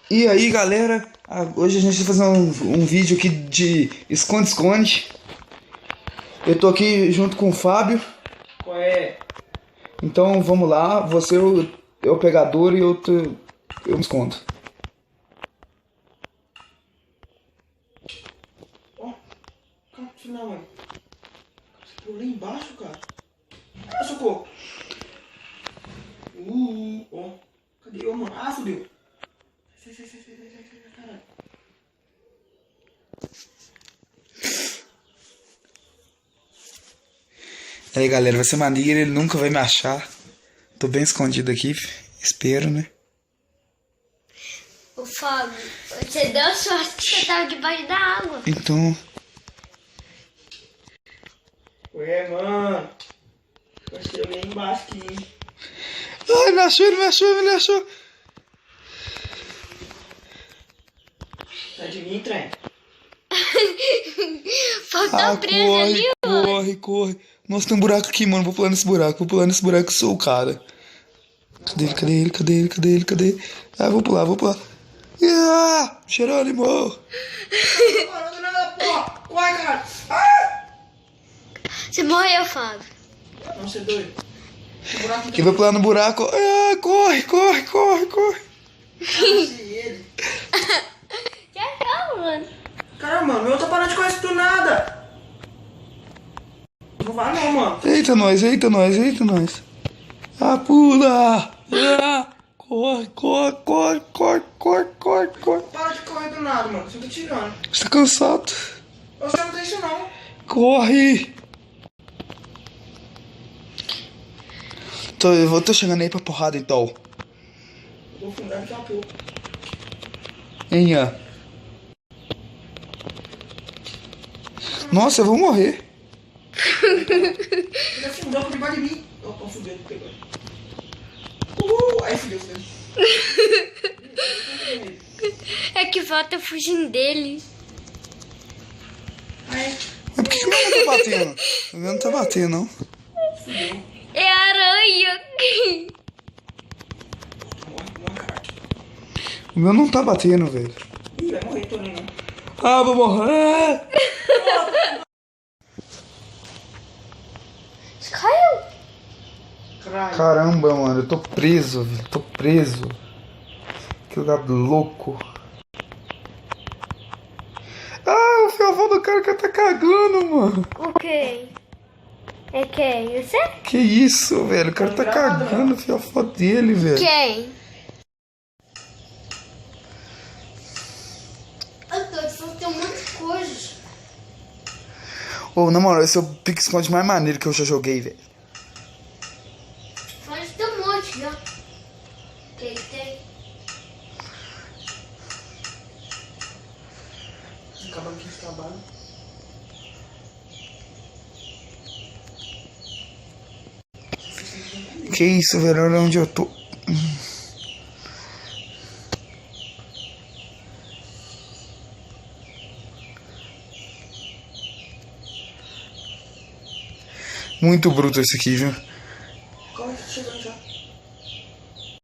E aí galera, hoje a gente vai fazer um vídeo aqui de esconde-esconde. Eu tô aqui junto com o Fábio. Qual é? Então vamos lá, você é o pegador e eu me escondo. Ó, calma, não, mano. Você pulou lá embaixo, cara. Ah, socorro. Ó. Cadê eu, mano? Ah, subiu. Sai, caralho. Aí galera, vai ser maneiro, ele nunca vai me achar. Tô bem escondido aqui, espero, né? Ô Fábio, você deu sorte que você tava debaixo da água. Então, Ué, mano. Eu achei alguém embaixo aqui, hein? ai, me achou, ele me achou, ele me achou. Sai de mim, trem. Fábio tá preso ali, ó. corre. Nossa, tem um buraco aqui, mano. Vou pular nesse buraco, que sou o cara. Cadê ele? Ah, vou pular. Ah, Jerônimo! Parou do nada, pô. Uai, cara. Ah! Você morreu, Fábio. Não, você é doido. Tem buraco Quem vai pular no buraco? Ah, corre. ele. Já calma, mano. Caramba, mano, eu tô parando de correr do nada. Não vai não, mano. Eita nós. Ah, pula! Ah, corre. Para de correr do nada, mano. Você tá tirando. Você tá cansado? Você não tem isso, não. Corre! Tô chegando aí pra porrada, então. Eu vou fundar daqui a pouco. Hein, ó. Nossa, eu vou morrer. Ele afundou por debaixo de mim. Ó, fudeu, pegou. Aí fudeu. É que volta fugindo dele. Aí, Mas por que o meu não tá batendo? O meu não tá batendo, não. fudeu. É aranha. Morre, caralho. O meu não tá batendo, velho. Ih, vai morrer, Toninho, não. Ah, vou morrer! Você caiu. Caralho. Caramba, mano, eu tô preso, velho. Que lugar louco. Ah, o fiofó do cara que tá cagando, mano. O quê? É quem? Você? Que isso, velho? O cara tá cagando o fiofó dele, velho. Quem? Eu tô falando tem um monte de coisa. Ô, na moral, esse é o pique-esconde mais maneiro que eu já joguei, velho. Mas tem um monte já. Tem. Acabando aqui esse trabalho. Que isso, velho? Olha onde eu tô. Muito bruto esse aqui, viu?